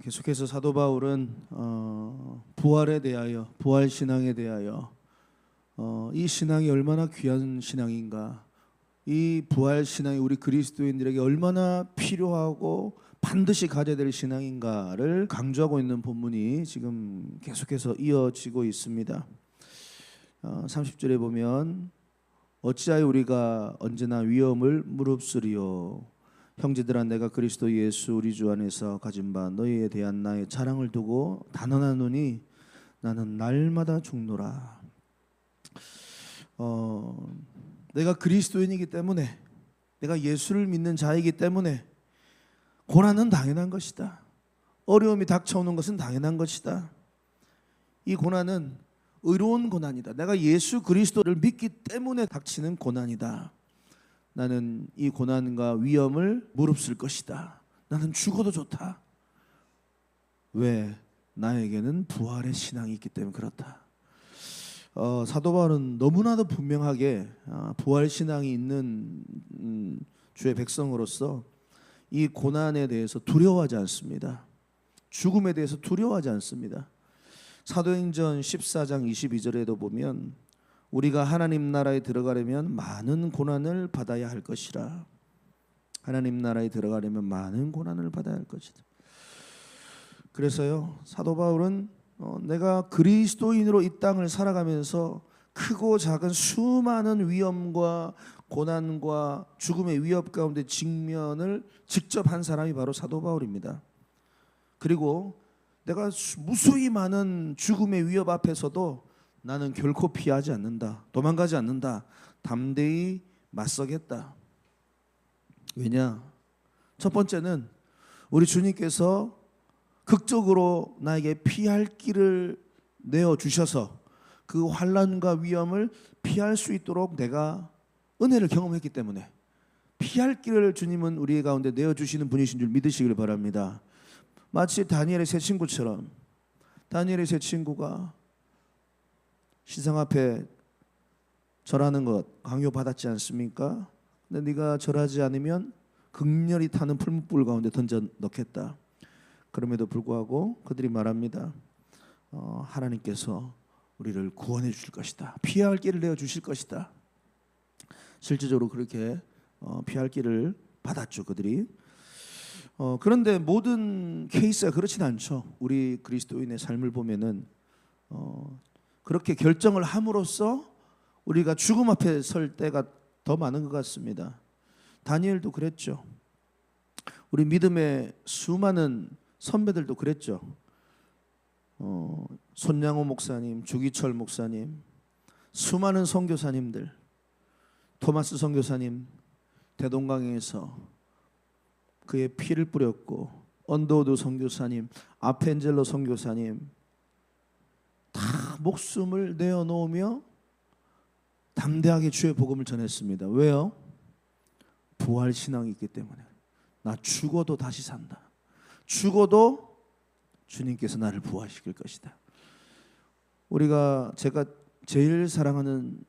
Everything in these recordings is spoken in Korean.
계속해서 사도 바울은 부활에 대하여, 부활 신앙에 대하여 이 신앙이 얼마나 귀한 신앙인가, 이 부활 신앙이 우리 그리스도인들에게 얼마나 필요하고 반드시 가져야 될 신앙인가를 강조하고 있는 본문이 지금 계속해서 이어지고 있습니다. 30절에 보면 어찌하여 우리가 언제나 위험을 무릅쓰리요. 형제들아, 내가 그리스도 예수 우리 주 안에서 가진 바 너희에 대한 나의 자랑을 두고 단언하노니 나는 날마다 죽노라. 내가 그리스도인이기 때문에, 내가 예수를 믿는 자이기 때문에 고난은 당연한 것이다. 어려움이 닥쳐오는 것은 당연한 것이다. 이 고난은 의로운 고난이다. 내가 예수 그리스도를 믿기 때문에 닥치는 고난이다. 나는 이 고난과 위험을 무릅쓸 것이다. 나는 죽어도 좋다. 왜? 나에게는 부활의 신앙이 있기 때문에 그렇다. 사도 바울은 너무나도 분명하게 부활 신앙이 있는 주의 백성으로서 이 고난에 대해서 두려워하지 않습니다. 죽음에 대해서 두려워하지 않습니다. 사도행전 14장 22절에도 보면 우리가 하나님 나라에 들어가려면 많은 고난을 받아야 할 것이라. 하나님 나라에 들어가려면 많은 고난을 받아야 할 것이다. 그래서요, 사도 바울은 내가 그리스도인으로 이 땅을 살아가면서 크고 작은 수많은 위험과 고난과 죽음의 위협 가운데 직면을 직접 한 사람이 바로 사도 바울입니다. 그리고 내가 무수히 많은 죽음의 위협 앞에서도 나는 결코 피하지 않는다. 도망가지 않는다. 담대히 맞서겠다. 왜냐? 첫 번째는 우리 주님께서 극적으로 나에게 피할 길을 내어주셔서 그 환난과 위험을 피할 수 있도록 내가 은혜를 경험했기 때문에 피할 길을 주님은 우리 가운데 내어주시는 분이신 줄 믿으시길 바랍니다. 마치 다니엘의 세 친구처럼, 다니엘의 세 친구가 신상 앞에 절하는 것 강요받았지 않습니까? 근데 네가 절하지 않으면 극렬히 타는 풀무불 가운데 던져 넣겠다. 그럼에도 불구하고 그들이 말합니다. 하나님께서 우리를 구원해 주실 것이다. 피할 길을 내어 주실 것이다. 실질적으로 그렇게 피할 길을 받았죠, 그들이. 그런데 모든 케이스가 그렇진 않죠. 우리 그리스도인의 삶을 보면은 그렇게 결정을 함으로써 우리가 죽음 앞에 설 때가 더 많은 것 같습니다. 다니엘도 그랬죠. 우리 믿음의 수많은 선배들도 그랬죠. 손양호 목사님, 주기철 목사님, 수많은 선교사님들, 토마스 선교사님 대동강에서 그의 피를 뿌렸고, 언더우드 선교사님, 아펜젤로 선교사님 다 목숨을 내어놓으며 담대하게 주의 복음을 전했습니다. 왜요? 부활 신앙이 있기 때문에. 나 죽어도 다시 산다. 죽어도 주님께서 나를 부활시킬 것이다. 제가 제일 사랑하는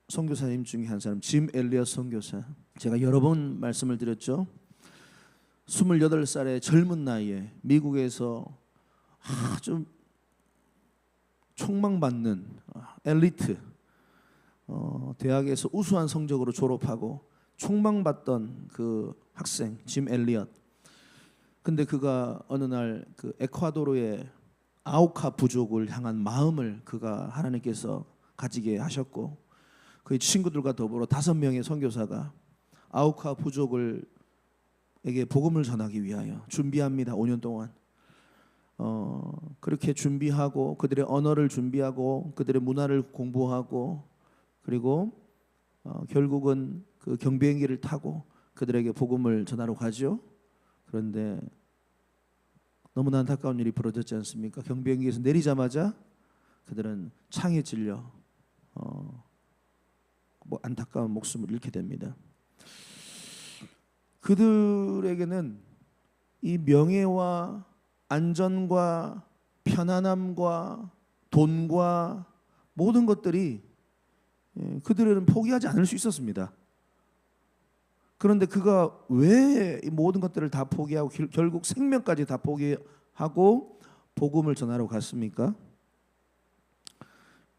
선교사님 중에 한 사람, 짐 엘리엇 선교사. 제가 여러 번 말씀을 드렸죠. 28살의 젊은 나이에 미국에서 아주 촉망받는 엘리트, 대학에서 우수한 성적으로 졸업하고 촉망받던 그 학생 짐 엘리엇. 근데 그가 어느 날 그 에콰도르의 아우카 부족을 향한 마음을 그가 하나님께서 가지게 하셨고, 그의 친구들과 더불어 5명의 선교사가 아우카 부족에게 복음을 전하기 위하여 준비합니다. 5년 동안. 그렇게 준비하고 그들의 언어를 준비하고 그들의 문화를 공부하고, 그리고 결국은 그 경비행기를 타고 그들에게 복음을 전하러 가죠. 그런데 너무나 안타까운 일이 벌어졌지 않습니까? 경비행기에서 내리자마자 그들은 창에 찔려 안타까운 목숨을 잃게 됩니다. 그들에게는 이 명예와 안전과 편안함과 돈과 모든 것들이 그들은 포기하지 않을 수 있었습니다. 그런데 그가 왜 이 모든 것들을 다 포기하고 결국 생명까지 다 포기하게 하고 복음을 전하러 갔습니까?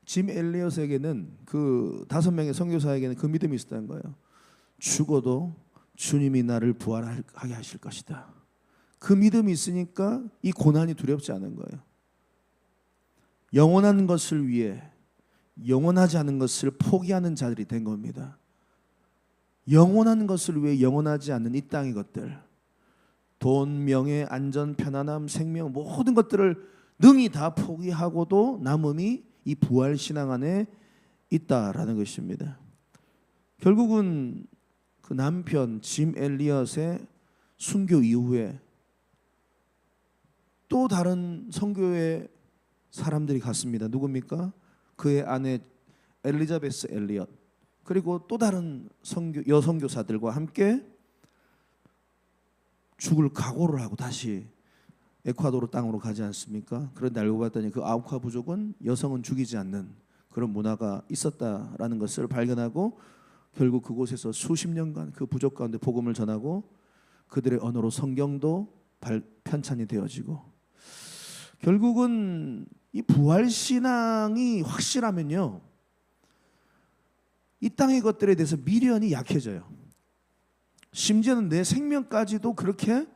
짐 엘리엇에게는 그 5명의 선교사에게는 그 믿음이 있었다는 거예요. 죽어도 주님이 나를 부활하게 하실 것이다. 그 믿음이 있으니까 이 고난이 두렵지 않은 거예요. 영원한 것을 위해 영원하지 않은 것을 포기하는 자들이 된 겁니다. 영원한 것을 위해 영원하지 않는 이 땅의 것들, 돈, 명예, 안전, 편안함, 생명 모든 것들을 능히 다 포기하고도 남음이 이 부활 신앙 안에 있다라는 것입니다. 결국은 그 남편 짐 엘리엇의 순교 이후에 또 다른 선교의 사람들이 갔습니다. 누굽니까? 그의 아내 엘리자베스 엘리엇, 그리고 또 다른 여선교사들과 함께 죽을 각오를 하고 다시 에콰도르 땅으로 가지 않습니까? 그런데 알고 봤더니 그 아우카 부족은 여성은 죽이지 않는 그런 문화가 있었다라는 것을 발견하고 결국 그곳에서 수십 년간 그 부족 가운데 복음을 전하고 그들의 언어로 성경도 편찬이 되어지고, 결국은 이 부활신앙이 확실하면요, 이 땅의 것들에 대해서 미련이 약해져요. 심지어는 내 생명까지도 그렇게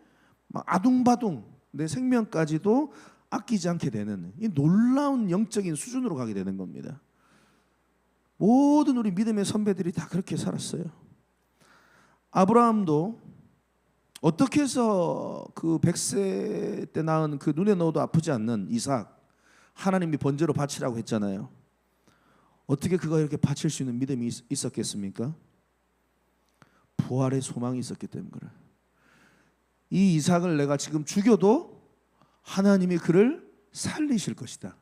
막 아둥바둥 내 생명까지도 아끼지 않게 되는 이 놀라운 영적인 수준으로 가게 되는 겁니다. 모든 우리 믿음의 선배들이 다 그렇게 살았어요. 아브라함도 어떻게 해서 그 100세 때 낳은 그 눈에 넣어도 아프지 않는 이삭, 하나님이 번제로 바치라고 했잖아요. 어떻게 그가 이렇게 바칠 수 있는 믿음이 있었겠습니까? 부활의 소망이 있었기 때문에 그래. 이 이삭을 내가 지금 죽여도 하나님이 그를 살리실 것이다.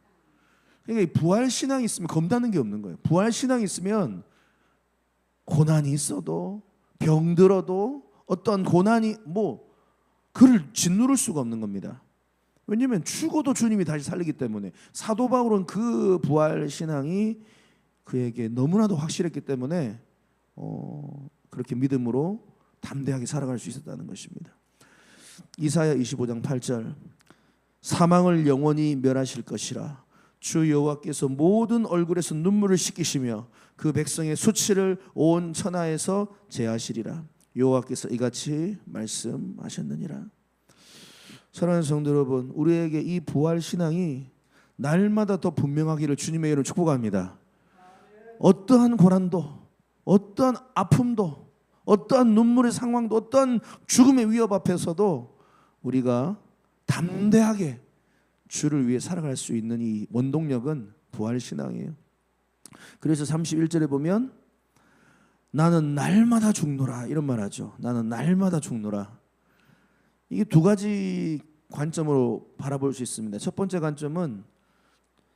그러니까 이 부활 신앙이 있으면 겁나는 게 없는 거예요. 부활 신앙이 있으면 고난이 있어도 병들어도 어떤 고난이 그를 짓누를 수가 없는 겁니다. 왜냐하면 죽어도 주님이 다시 살리기 때문에. 사도 바울은 그 부활 신앙이 그에게 너무나도 확실했기 때문에 그렇게 믿음으로 담대하게 살아갈 수 있었다는 것입니다. 이사야 25장 8절, 사망을 영원히 멸하실 것이라 주 여호와께서 모든 얼굴에서 눈물을 씻기시며 그 백성의 수치를 온 천하에서 제하시리라. 여호와께서 이같이 말씀하셨느니라. 사랑하는 성도 여러분, 우리에게 이 부활 신앙이 날마다 더 분명하기를 주님의 이름으로 축복합니다. 어떠한 고난도, 어떠한 아픔도, 어떠한 눈물의 상황도, 어떠한 죽음의 위협 앞에서도 우리가 담대하게 주를 위해 살아갈 수 있는 이 원동력은 부활 신앙이에요. 그래서 31절에 보면 나는 날마다 죽노라 이런 말 하죠. 나는 날마다 죽노라. 이게 두 가지 관점으로 바라볼 수 있습니다. 첫 번째 관점은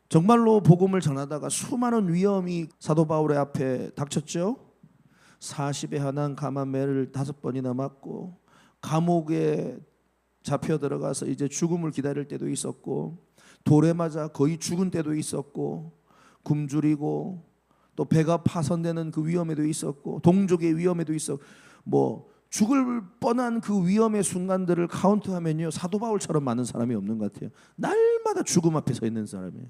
정말로 복음을 전하다가 수많은 위험이 사도 바울의 앞에 닥쳤죠. 40에 한한 감암매를 5번이나 맞고 감옥에 잡혀 들어가서 이제 죽음을 기다릴 때도 있었고, 돌에 맞아 거의 죽은 때도 있었고, 굶주리고 또 배가 파손되는 그 위험에도 있었고, 동족의 위험에도 있었고, 죽을 뻔한 그 위험의 순간들을 카운트하면요, 사도 바울처럼 많은 사람이 없는 것 같아요. 날마다 죽음 앞에 서 있는 사람이에요.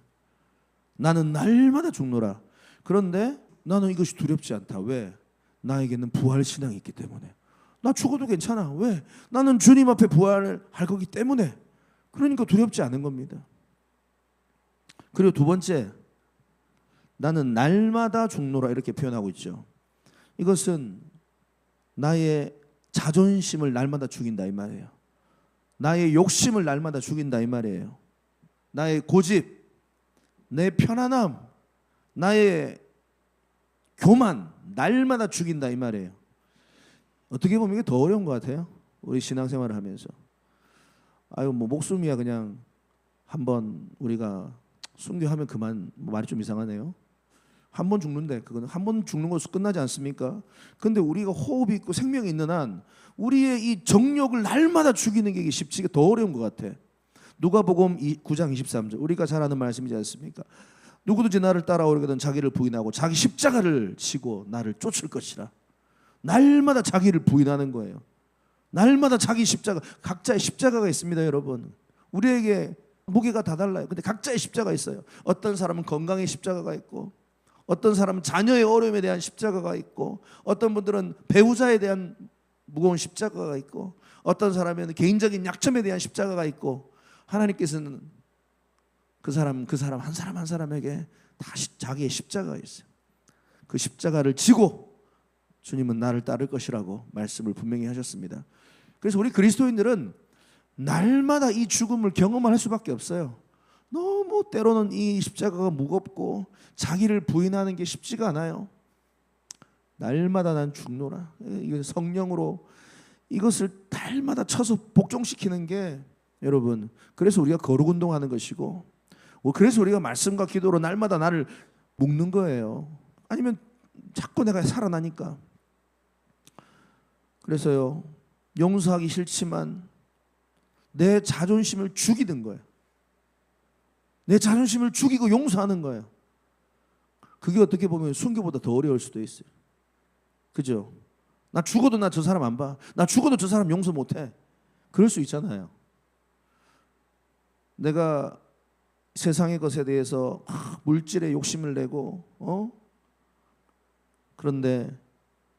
나는 날마다 죽노라. 그런데 나는 이것이 두렵지 않다. 왜? 나에게는 부활 신앙이 있기 때문에. 나 죽어도 괜찮아. 왜? 나는 주님 앞에 부활을 할 거기 때문에. 그러니까 두렵지 않은 겁니다. 그리고 두 번째, 나는 날마다 죽노라 이렇게 표현하고 있죠. 이것은 나의 자존심을 날마다 죽인다 이 말이에요. 나의 욕심을 날마다 죽인다 이 말이에요. 나의 고집, 내 편안함, 나의 교만 날마다 죽인다 이 말이에요. 어떻게 보면 이게 더 어려운 것 같아요. 우리 신앙생활을 하면서 목숨이야 그냥 한번 우리가 순교하면 그만. 말이 좀 이상하네요. 한 번 죽는데 그거는 한 번 죽는 것으로 끝나지 않습니까? 근데 우리가 호흡이 있고 생명이 있는 한 우리의 이 정욕을 날마다 죽이는 게 쉽지가 더 어려운 것 같아. 누가복음 9장 23절 우리가 잘 아는 말씀이지 않습니까? 누구든지 나를 따라오려거든 자기를 부인하고 자기 십자가를 지고 나를 쫓을 것이라. 날마다 자기를 부인하는 거예요. 날마다 자기 십자가, 각자의 십자가가 있습니다, 여러분. 우리에게 무게가 다 달라요. 근데 각자의 십자가 있어요. 어떤 사람은 건강의 십자가가 있고, 어떤 사람은 자녀의 어려움에 대한 십자가가 있고, 어떤 분들은 배우자에 대한 무거운 십자가가 있고, 어떤 사람은 개인적인 약점에 대한 십자가가 있고, 하나님께서는 그 사람 한 사람 한 사람에게 다 자기의 십자가가 있어요. 그 십자가를 지고 주님은 나를 따를 것이라고 말씀을 분명히 하셨습니다. 그래서 우리 그리스도인들은 날마다 이 죽음을 경험할 수밖에 없어요. 너무 때로는 이 십자가가 무겁고 자기를 부인하는 게 쉽지가 않아요. 날마다 난 죽노라. 이거 성령으로 이것을 날마다 쳐서 복종시키는 게, 여러분, 그래서 우리가 거룩 운동하는 것이고, 그래서 우리가 말씀과 기도로 날마다 나를 묶는 거예요. 아니면 자꾸 내가 살아나니까. 그래서요, 용서하기 싫지만 내 자존심을 죽이는 거예요. 내 자존심을 죽이고 용서하는 거예요. 그게 어떻게 보면 순교보다 더 어려울 수도 있어요. 그죠? 나 죽어도 나 저 사람 안 봐. 나 죽어도 저 사람 용서 못 해. 그럴 수 있잖아요. 내가 세상의 것에 대해서 물질에 욕심을 내고, 그런데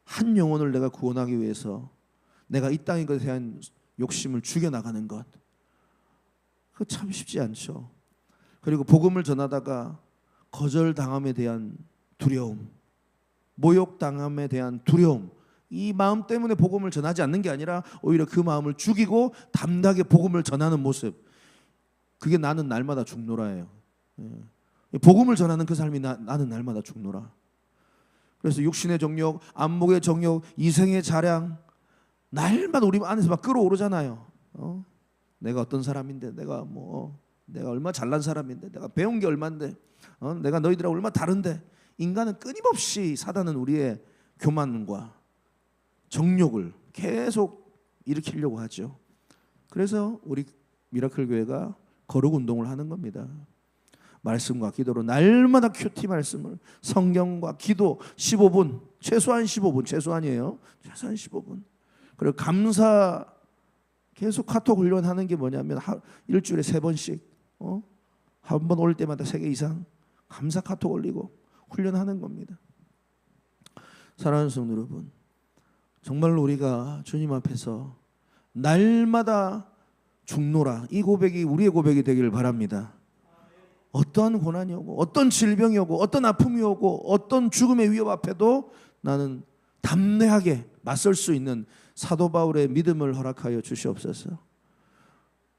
한 영혼을 내가 구원하기 위해서 내가 이 땅의 것에 대한 욕심을 죽여나가는 것, 그거 참 쉽지 않죠. 그리고 복음을 전하다가 거절당함에 대한 두려움, 모욕당함에 대한 두려움, 이 마음 때문에 복음을 전하지 않는 게 아니라 오히려 그 마음을 죽이고 담대하게 복음을 전하는 모습, 그게 나는 날마다 죽노라예요. 복음을 전하는 그 삶이 나는 날마다 죽노라. 그래서 육신의 정욕, 안목의 정욕, 이생의 자랑, 날마다 우리 안에서 막 끌어오르잖아요. 내가 어떤 사람인데, 내가 얼마 잘난 사람인데, 내가 배운 게 얼만데, 내가 너희들하고 얼마 다른데. 인간은 끊임없이, 사단은 우리의 교만과 정욕을 계속 일으키려고 하죠. 그래서 우리 미라클 교회가 거룩 운동을 하는 겁니다. 말씀과 기도로 날마다 큐티 말씀을, 성경과 기도 15분, 최소한 15분, 최소한이에요. 최소한 15분. 그리고 감사, 계속 카톡 훈련하는 게 뭐냐면 일주일에 3번씩, 한 번 올 때마다 3개 이상 감사 카톡 올리고 훈련하는 겁니다. 사랑하는 성도 여러분, 정말로 우리가 주님 앞에서 날마다 죽노라, 이 고백이 우리의 고백이 되기를 바랍니다. 어떠한 고난이 오고, 어떤 질병이 오고, 어떤 아픔이 오고, 어떤 죽음의 위협 앞에도 나는 담대하게 맞설 수 있는 사도 바울의 믿음을 허락하여 주시옵소서.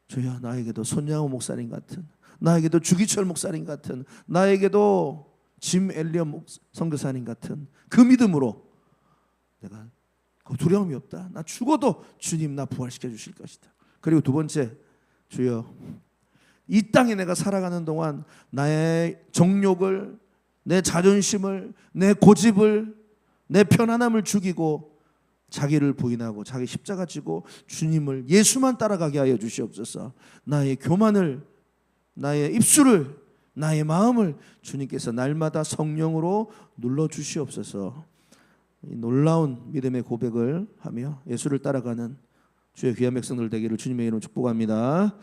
주여, 나에게도 손양호 목사님 같은, 나에게도 주기철 목사님 같은, 나에게도 짐 엘리엇 선교사님 같은 그 믿음으로 내가 두려움이 없다. 나 죽어도 주님 나 부활시켜 주실 것이다. 그리고 두 번째, 주여, 이 땅에 내가 살아가는 동안 나의 정욕을, 내 자존심을, 내 고집을, 내 편안함을 죽이고 자기를 부인하고 자기 십자가 지고 주님을, 예수만 따라가게 하여 주시옵소서. 나의 교만을, 나의 입술을, 나의 마음을 주님께서 날마다 성령으로 눌러주시옵소서. 이 놀라운 믿음의 고백을 하며 예수를 따라가는 주의 귀한 백성들 되기를 주님의 이름으로 축복합니다.